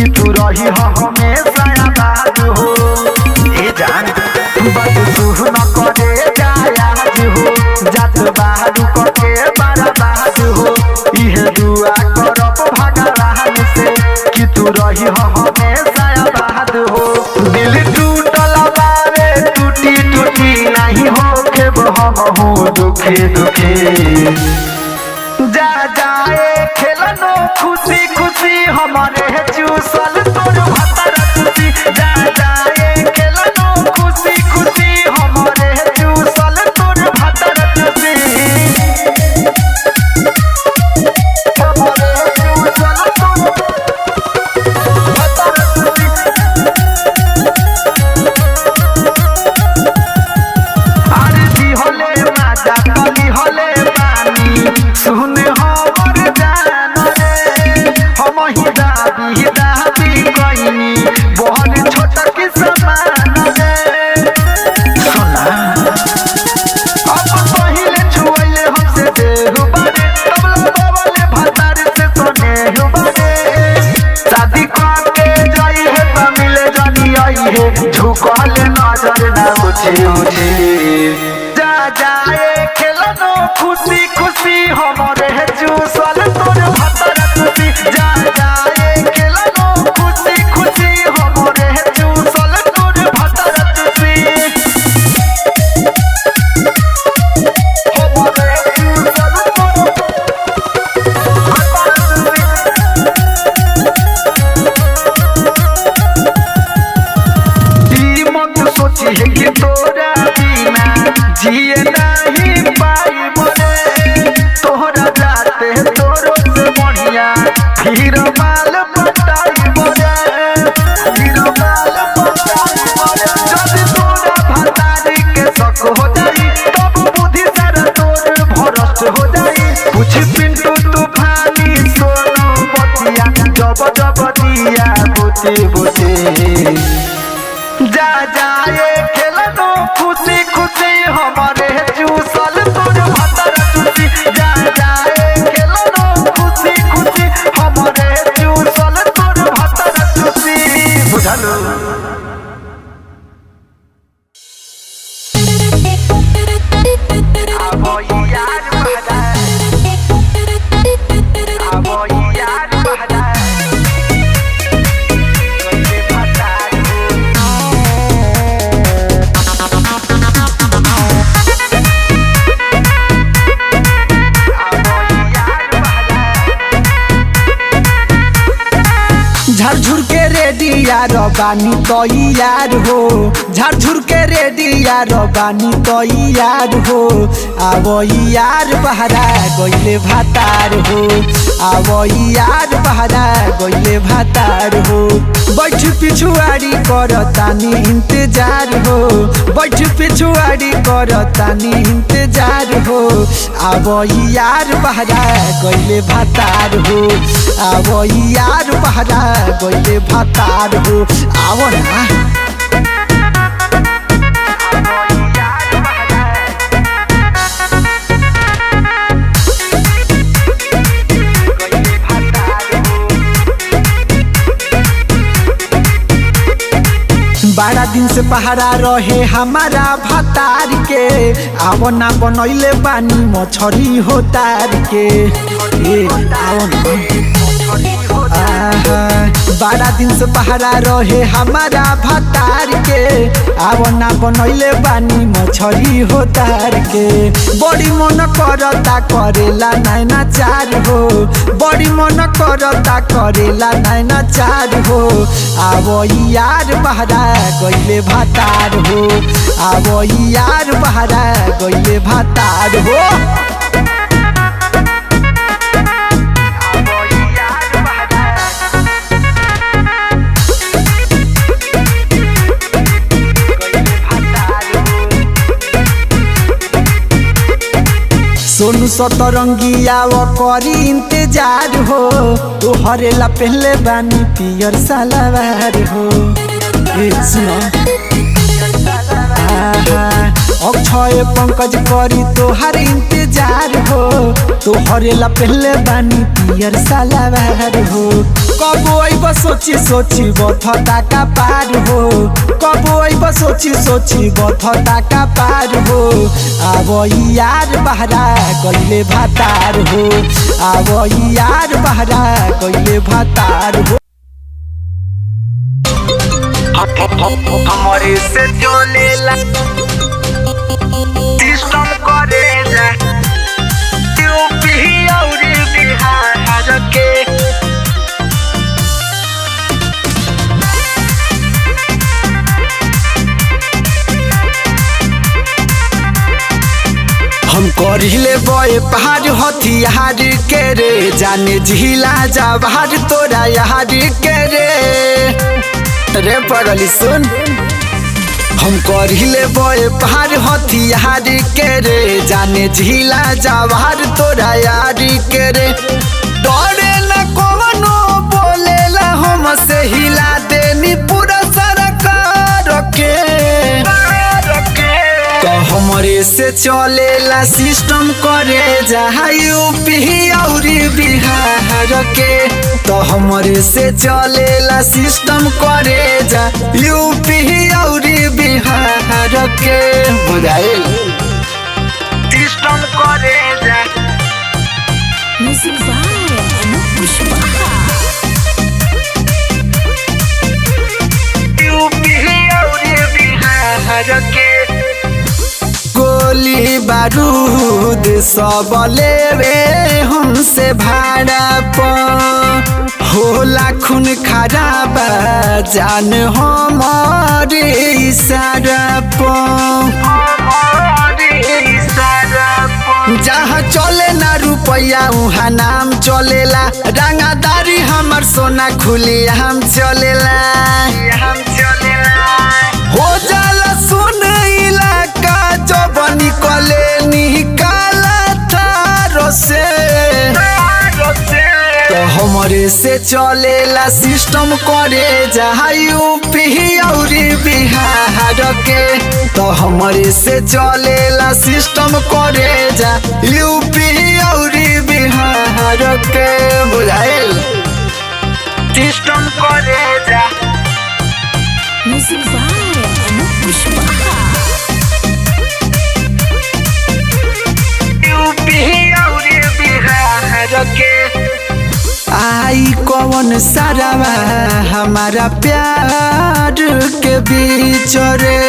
कि तू रही हमेशा आबाद हो। ए जान बस तू न करे जायाज हो, जात बहादुर करके बर्बाद हो। इहे दुआ करब भगवान से कि तू रही हमेशा आबाद हो। दिल टूटल बावे टूटी टूटी नहीं होके हम हूँ दुखी दुखी। जा जाए खेलनो खुशी खुशी हमारे चूसल तोर भतर खुशी। जा जाए खेलनो खुशी खुशी हमारे चूसल तोर भतर खुशी। हमारे चूसल तोर भतर खुशी। अरे जी होले राजा कली होले पानी सुन हमर जान रे। हम ही दाबी दाबी कइनी बहुत छोटा की समान रे। सुना अब पहिले छुइले हमसे देहु बारे तब लगवले भतार से सोने हो बारे। शादी करके जाई है त मिले जानी आई है झुकल नजर ना उठे उठे। जा जाए खेलनो खुशी खुशी हमारे चूसल तोर भतर खुशी। जा जाए खेलनो खुशी खुशी हमारे चूसल तोर भतर खुशी। हमारे चूसल तोर भतर खुशी। मत सोची है कि तोरा बिना जिए नहीं पाई मोरे। तोहरा जाते तोरो से बढ़िया फिर माल पटाई मोरे। फिर माल पटाई मोरे। जब तोरा भतारी के शक हो जाई तब बुद्धि सारा तोर भरस हो जाई। कुछ पिंटू तूफानी सोनू बतिया जब जब दिया बुझे बुझे। जा जाए खेलनो खुशी खुशी हमारे चूसल तोर भतर खुशी। जा जाए खेलनो खुशी खुशी हमारे चूसल तोर भतर खुशी। बुझलो आबो यार बहदा आबो यार बहदा झरझुर के रेडी यार बानी तो यार हो। झरझुर के रेडी यार बानी तो यार हो। आवो यार बहरा गइले भातार हो। आवो यार बहरा गइले भातार हो। बैठ पिछुआड़ी करतानी इंतजार हो। बैठ पिछुआड़ी करतानी इंतजार हो। आवो यार बहरा गइले भातार हो। आवो यार बहरा गइले भातार हो। आवो ना बारह दिन से पहरा रहे हमारा भातार के। आवो ना बनैले बानी मछरी होतार के। आओ ना 12 दिन से पहरा रहे हमारा भातार के। आवो ना बनैले बानी मछरी होतार के। बड़ी मन करता करेला नैना चार हो। बड़ी मन करता करेला नैना चार हो। आवो यार बहरा गइले भातार हो। आवो यार बहरा गइले भातार हो। सोनू सतरंगिया वो करी इंतजार हो। तोहरे ला पहले बानी पियर सलवार हो। सुनो अक्षय पंकज करी तोहर इंतजार हो तोहरे ला पहले बानी पियर सलवार हो कबो आइब सोची सोची बथता का पार हो कबो आइब सोची सोची बथता का पार हो आब यार बहरा गइले भातार हो आब यार बहरा गइले भातार हो हमारे से चलेला सिस्टम करेला यूपी और बिहार के हम करिले बय पहाड़ हथियार के रे जाने झीला जवाहर तोरा यार के रे पगली सुन हम करिले बय पहाड़ हथियार के रे जाने झीला जवाहर तोरा यार के रे डरे न कोनो बोलेला हम से हिला देनी पूरा सरकार के तो हमरे से चलेला सिस्टम करे जहाँ यूपी और बिहार के तो हमरे से चलेला सिस्टम करे जा यूपी और बिहार के बुझाइल सिस्टम करे जा Music by Anup Pushpa. UP और बिहार के गोली बारूद सब लेवे हमसे भाड़ा पर होला खून खराब जान हमारे इशारा पर जहाँ चले ना रुपया वहाँ नाम चलेला रंगादारी हमर सोना खुली हम चलेला हो जाला सुन इलाका जब निकले निकाला थारो से तो हमरे से चलेला सिस्टम करे जहाँ यूपी और बिहार के तो हमरे से चलेला सिस्टम करे जा यूपी और बिहार के बुझाइल सिस्टम करे जा Music by Anup Pushpa. UP और बिहार के आई कौन सारावा हमारा प्यार के बीच रे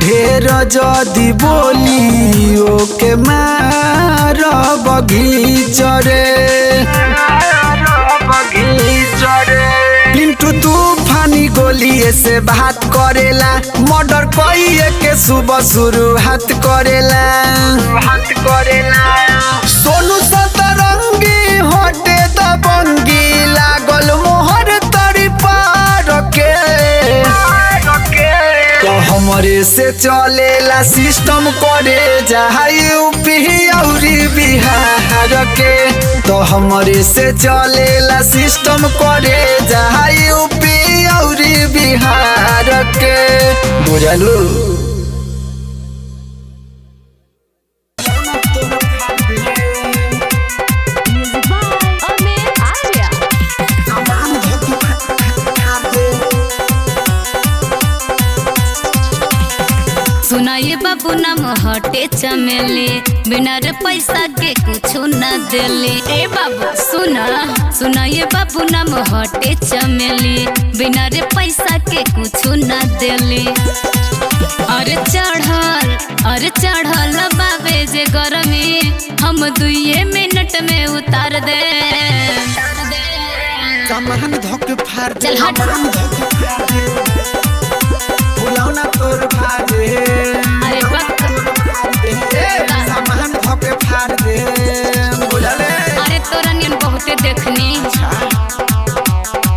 ढेर जदी बोली ओके मार बगीच रे पिंटू तूफानी गोली से बात करेला मर्डर कइए के सुबह शुरुआत करेला सोनू सतरंगी हटे दबंगी लागल मोहर तरी पार के तो हमरे से चलेला सिस्टम करे जहाँ यूपी और बिहार के तो हमरे से चलेला सिस्टम करे जहाँ यूपी और बिहार के बुझलू Music by Amit Arya. सुनाइए बाबू नाम हटे चमेली बिना रे पैसा के कुछ न देली ए बाबू सुनाइए बाबू नाम हटे चमेली बिना रे पैसा के कुछ न देली अरे चढ़ल बाबे जे गरमी हम 2 मिनट में उतार दे सामान धोके फाड़ दे चल हट। बुलावना तोर भागे अरे बक सामान धोके फाड़ दे बुझले अरे तोरा नियन बहुते देखनी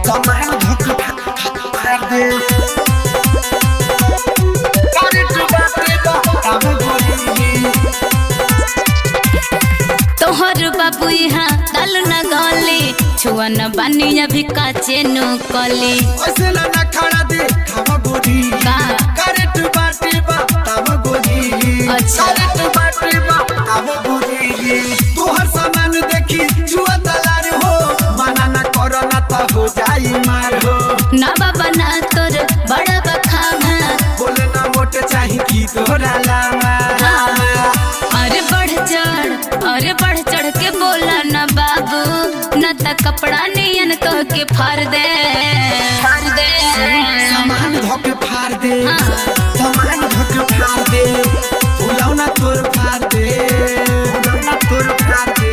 सामान धोके फाड़ दे तोहर बाबू यहाँ दल न गली छुआ न बानी अभी काचे नो कली ऐसे ना खड़ा दे हम गोरी का करे तू बाटे बा हम गोरी अच्छा डायरेक्ट बैटरी बा आवे बुझी तोहर सामान देखी जुआ दलार हो मना ना करो ना तो हो जाई मार हो ना बाबा ना तोर बड़ा बखामा बोले ना मोटे चाही की तोरा लामा अरे बढ़ चढ़ के बोला ना बाबू न त कपड़ा नियन तो के फाड़ दे सामान धोके फाड़ दे सामान धोके फाड़ दे फुलौना तोर फाड़ दे फुलौना तोर फाड़ दे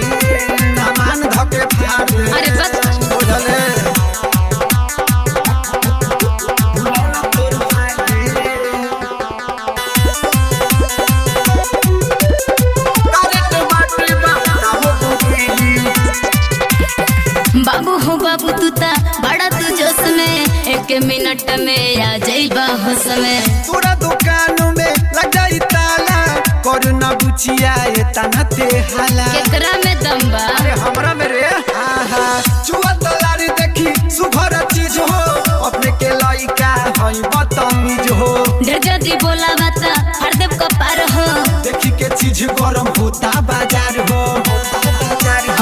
सामान धोके फाड़ दे अरे बस बोझले फुलौना तोर फाड़ दे डायरेक्ट बैटरी बा आवे बुझी बाबू हो बाबू तू ता बड़ा तू जोश में 1 मिनट में आ जाइबा होश में तोरा दुकान में लग जाई ताला कर ना बुचिया ए तना ते हाला केकरा में दम बा अरे हमरा में रे आहा चुआ दलारी देखी सुघर चीज हो अपने के लइका हई बदतमीज हो ढेर जदी बोला बता हर देव को पार हो देखी के चीज गरम होता बाजार हो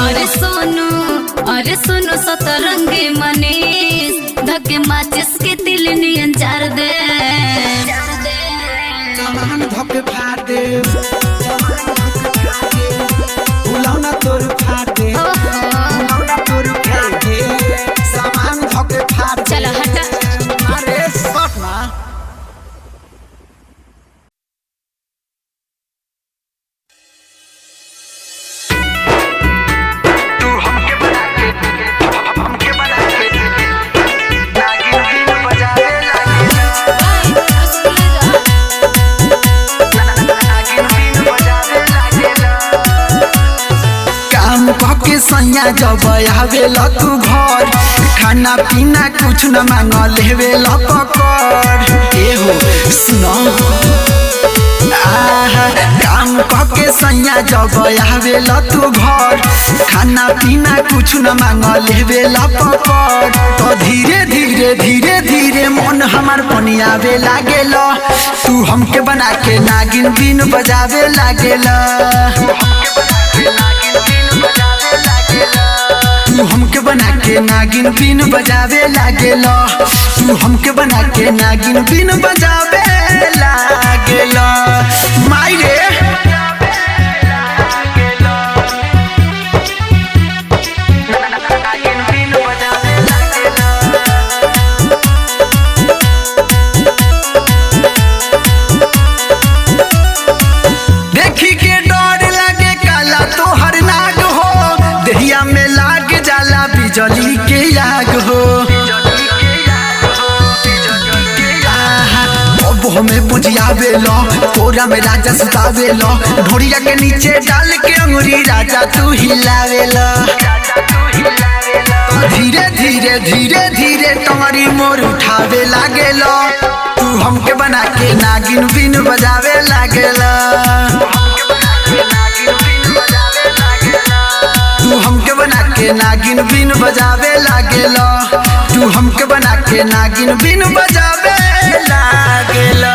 अरे सोनू सतरंगी मनीष धके माचिस के दिल नियन जार दे सामान धोके फाड़ दे सामान धोके फाड़ दे फुलौना तोर फाड़ दे फुलौना तोर फाड़ दे सामान धोके फाड़ दे चलो हटा अरे सट ना तू हमके बना के नागिन बीन बजावे नागिन बीन बजावे लागेला काम कके सैया जब आवेल तू घर खाना पीना कुछ न मांग लेवेल पकड़ एहो सुनो काम कके सैया जब आवेल तू घर खाना पीना कुछ न मांग लेवेल पकड़ तो धीरे धीरे धीरे धीरे मन हमार पनियावे लागेल तू हमके बना के नागिन बीन बजावे लागेला तू हमके बना के नागिन बीन बजावे लागेला तू हमके बना के नागिन बीन बजावे लागेला माई रे नागिन बीन बजावे लागेला देखी के डर लागे काला तोहर नाग हो देहिया में लाग जाला बिजली के आग हो अब हमें बुझियावे लो कोरा में राजा सुतावे लो ढोरिया के नीचे डाल के अंगुरी राजा तू हिलावे लो धीरे धीरे धीरे धीरे तुम्हारी मोर उठावे लागे लो तू हमके बना के नागिन बीन बजावे लागे लो तू हमके बना के नागिन बीन बजावे लागेला तू हमके बना के नागिन बीन बजावे लागेला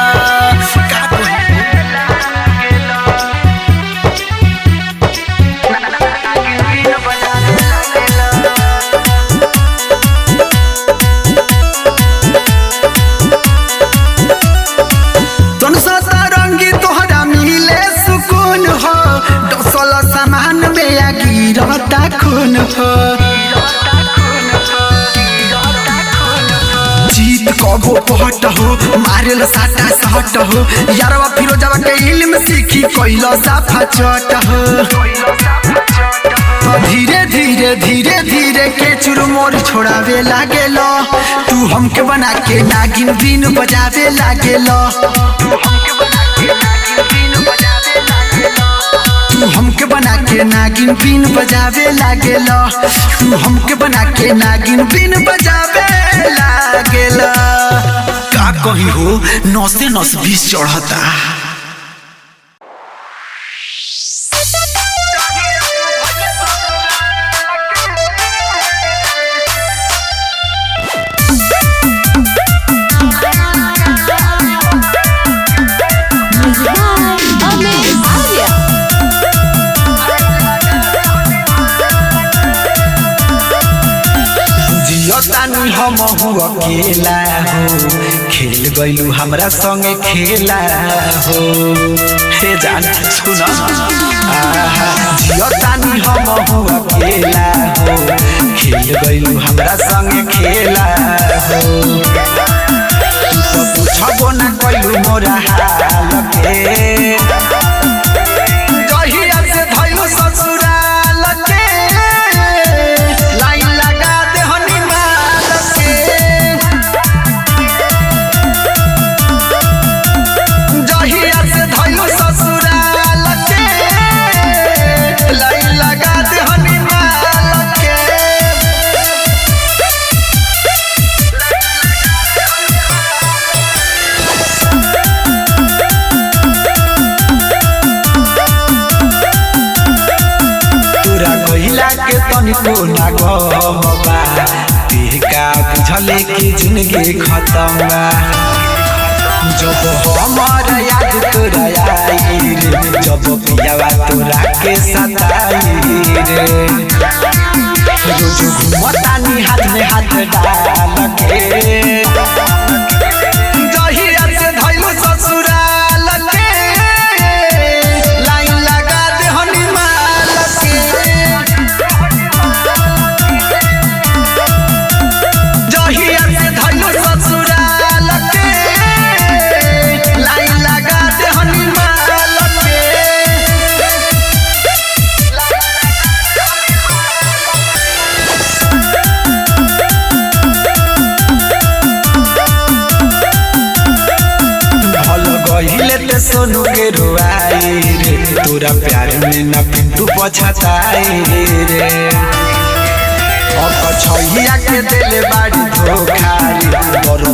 तन सतरंगी तोहरा मिले सुकून हो डसल सामान में आ गिरता खून हो जीत कबो पहट हो मारेल साटा सहट हो यारवा फिरोजवा के इल्म सीखी कोइलो साफा चट हो धीरे धीरे धीरे धीरे के चुरमोर छोड़ावे लागेलो तू हमके बना के नागिन बीन बजावे लागेलो तू हमके बना के नागिन बीन बजावे लागेलो तू हमके बना के नागिन बीन बजावे लागेलो का कही हो नसे नस 20 चढ़ता अकेला हो खेल गइलू हमरा संगे खेला हो हे जान सुन जियतानी हम अकेला हो खेल गइलू हमरा संगे खेला हो पूछबो न कइलू मोरा हाल के जहिया से धइलू ससुराल के लाइन लगा दे हनीमाल के जहिया से धइलू ससुराल के लाइन लगा दे हनीमाल के के तनिको ना गमबा का बुझले कि जिंदगी खत्म बा जब हमारा याद तोरा आई रे जब पियावा तोरा के सताई रे रोज घूमतानी हाथ में हाथ डाल के जहिया से धइलू ससुराल के लाइन लगा दे हनीमाल के जहिया से धइलू ससुराल के लाइन लगा दे हनीमाल के भल गहिले ते सोनू के रुआई रे तोरा प्यार में न पिंटू पछताई रे छहिया के दिल बाड़ी धोखा रे तोरो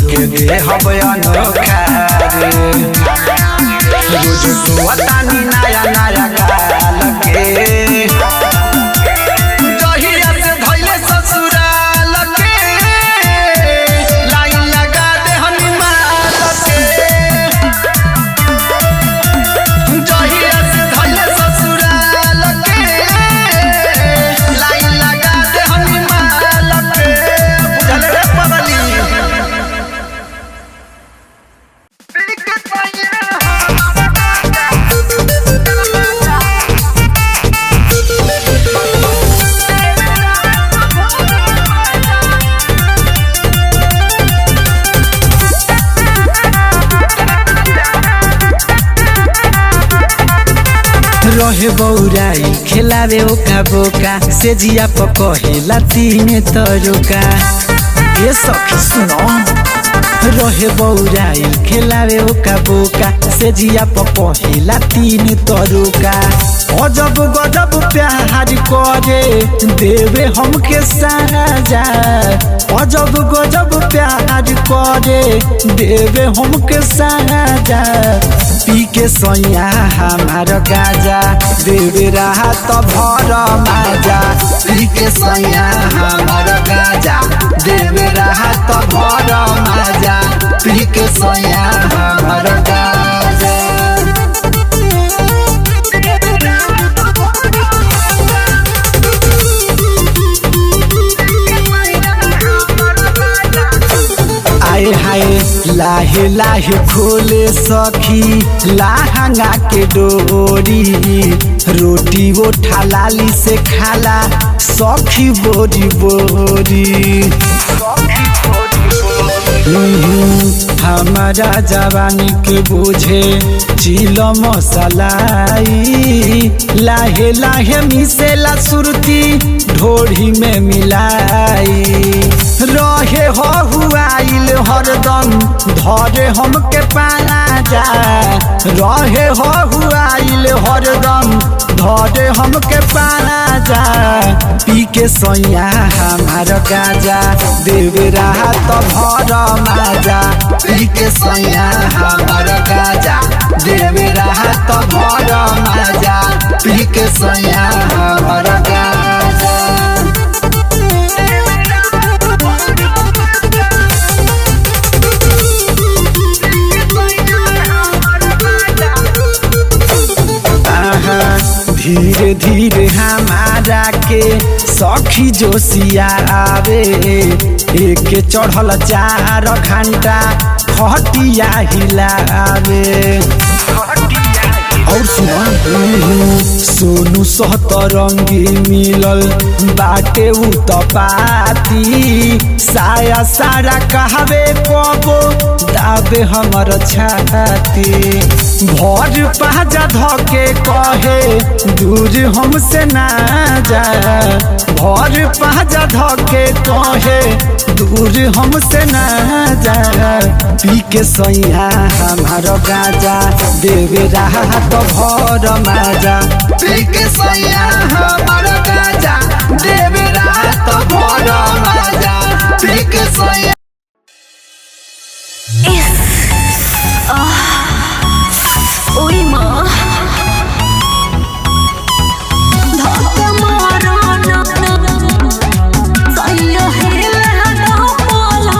के दे हबे अनोखा रे रोज दुआतानी नया नया गाल के जहिया से धइले ससुराल के लाइन लगा दे हनीमाल के जहिया से धइले ससुराल के लाइन लगा दे हनीमाल के बुझले रे पगली रहे बौराई खेलावे ओका बोका से जिया पकहेला तीन तरुका ये सखी सुनो रहे बौराई खेलावे ओका बोका से जिया पकहेला तीन तरुका अजब गजब प्यार करे देवे हमके साजा अजब गजब प्यार करे देवे हमके साजा पी के सोया हमार गाजा देवे रहा तो भर माजा पी के सोया हमार गाजा देवे रहा तो भर माजा पी के सोया हमार गाजा आए हाय लाहे लाहे खोले सखी लहंगा के डोरी रोटी वो ठालाली से खाला सखी बोरी बोरी हमारा जवानी के बुझे चिल मसलाई लाहे लाहे मिसेला सुरती ढोरी में मिलाई रहे हो हुआइल हरदम धरे हमके पाजा रहे हो हुआइल हरदम धरे हमके पाजा पी के सोया हमार गाजा देवे रहा तो भर माजा पी के सोया हमार गाजा देवे रहा तो भर माजा पी के सोया हमार गाजा धीरे धीरे हमारा के सखी जोशिया आवे एक चढ़ल 4 घंटा खटिया हिलावे। और सोनू सहतरंगी मिलल बाटे उतपाती साया सारा कहवे कबो दाबे हमर छाती भर पाजा धके कहे दूर हमसे ना जा भर पाजा धके कहे दूर हमसे ना जा पी के सैया हमार गाजा देवे राहत भर माजा पी के सैया हमार गाजा देवे राहत भर माजा पी के सैया। ओई माँ धक्का मारो ना सैया हेला ना बोला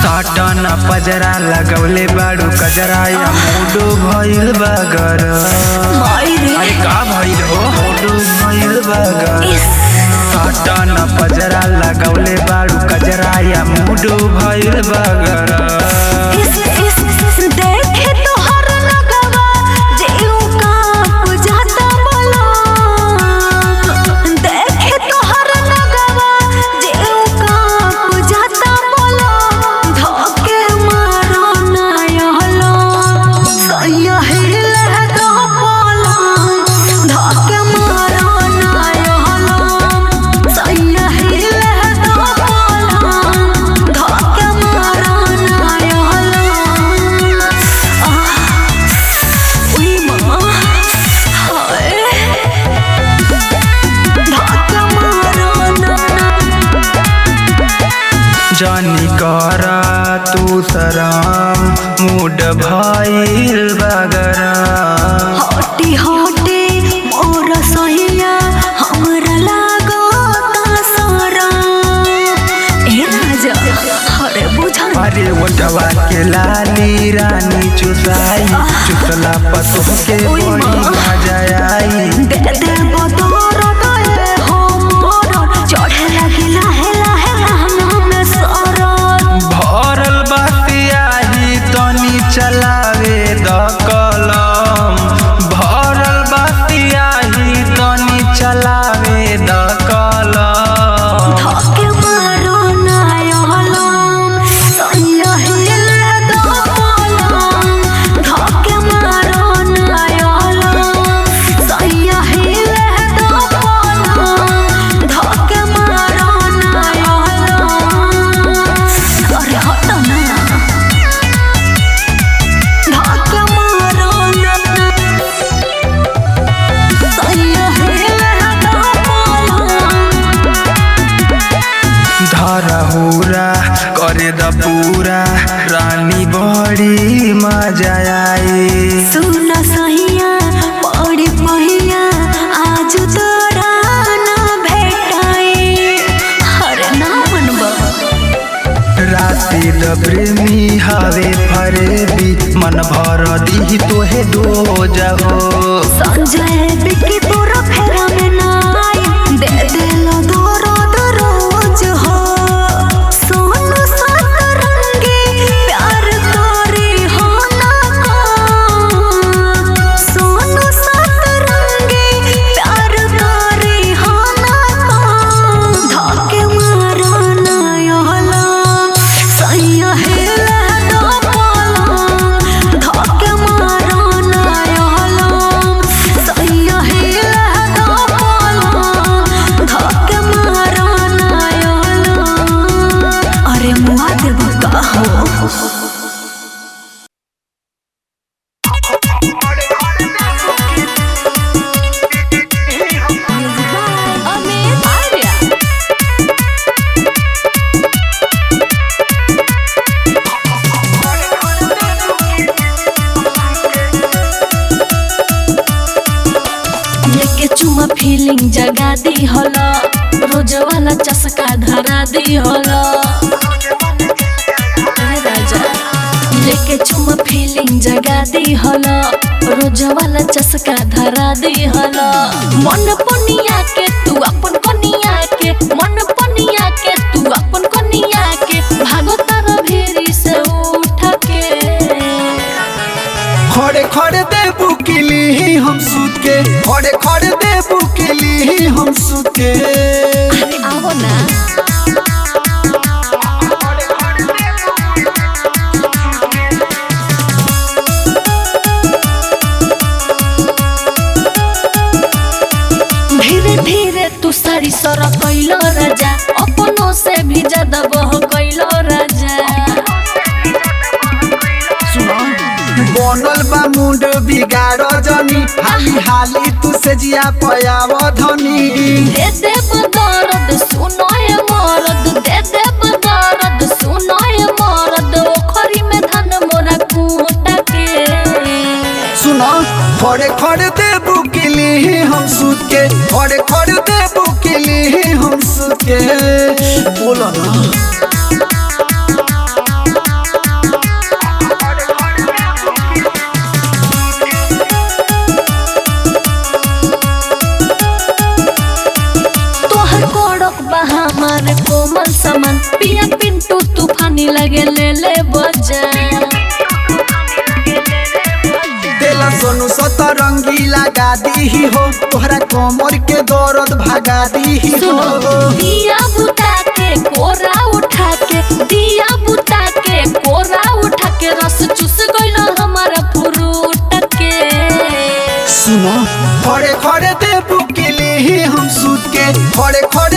सटन पजरा लगौले बाड़ू कजरा या मूडो भइल बगर। अरे का भइल हो मूडो भइल बगर। सटन पजरा लगौले बाड़ू कजरा या मूडो भइल बगर। देखे तोहर लगवा जेऊ का बुझाता बोला देखे तोहर लगवा जेऊ का बुझाता बोला धके मारो ना यहलो सैया हेला दो बोला धके मारो ना यहलो सैया हेला दो बोला धके मारो ना यहलो। उई माँ हाय धक्का मारो ना जानी करा तू शरम मूड भइल बगर। हटी हटे मोर सहिया हमरा लागो तासरा ए राजा हरे बुझा अरे ओटवा के लाली रानी चुसाई चुसला पतोह के बड़ी मजा आई। दे दे बदर दे हो मोर चढ़े लगी लाहे लाहे रहना में सरा भरल बतियाही तनी चलावे द कलम भरल बतियाही तनी चलावे द कलम। धके मारो ना यहलम सैया हेला दो बोलम धके मारो ना यहलम सैया हेला दो बोलम धके मारो ना यहलम। अरे हट ना धके मारो ना सैया हेला दो बोलम धरहुरा करे द पूरा रानी बड़ी मजा आई। सुन सहिया पड़ी पहिया आज तोरा ना भेटाई हरे ना मनबा राती द प्रेमी हवे फरेबी मन भर दी तोहे दो जाओ। संजय बिकी तोरा फेरा में ना आई दे देलो दर्द रोज हो सोनू सतरंगी प्यार करी हो ना को सोनू सतरंगी प्यार करी हो ना को धके मारो ना यहला सैया हेला दो बोलम धके मारो ना यहला सैया हेला दो बोलम धके मारो ना यहला। अरे मुआ देब का हो अमित आर्या लेके चुमा फीलिंग जगा दी होला रोज वाला चस्का धरा दी होला। ए राजा लेके चुम फीलिंग जगा दी हला रोज वाला चस्का धरा दी हला मन पनिया के तू अपन कनिया के मन पनिया के तू अपन कनिया के भागो तारा भेरी से उठ के खड़े खड़े दे बुकिली हम सूत के खड़े खड़े दे बुकिली हम सूत के अरे आओ ना धीरे धीरे तू सारी सर कैलो राजा अपनों से भी ज्यादा बह कैलो राजा बनल बा मुंड बिगाड़ जनी हाली हाली तू से जिया पयाव धनी दे दे बदरद सुनाए मरद दे दे बदरद सुनाए मरद ओखरी में धन मोरा कूटा के सुनो खड़े खड़े दे बुकिली हम सूत के खड़े खड़े दे बुकिली हम सूत के बोलो ना तोहर कोड़क बहा हमारे कोमल समान पिया पिंटू तूफानी लगे ले ले बजा तेला सोनू सतरंगी लगा दी हो तोहरा कमर के दर्द भगा दी हो सुनो दिया बुता के कोरा उठा के दिया बुता के कोरा उठा के रस चूस गइल हमारा फ्रूट के सुनो खड़े खड़े दे बुकिली हम सूत के खड़े खड़े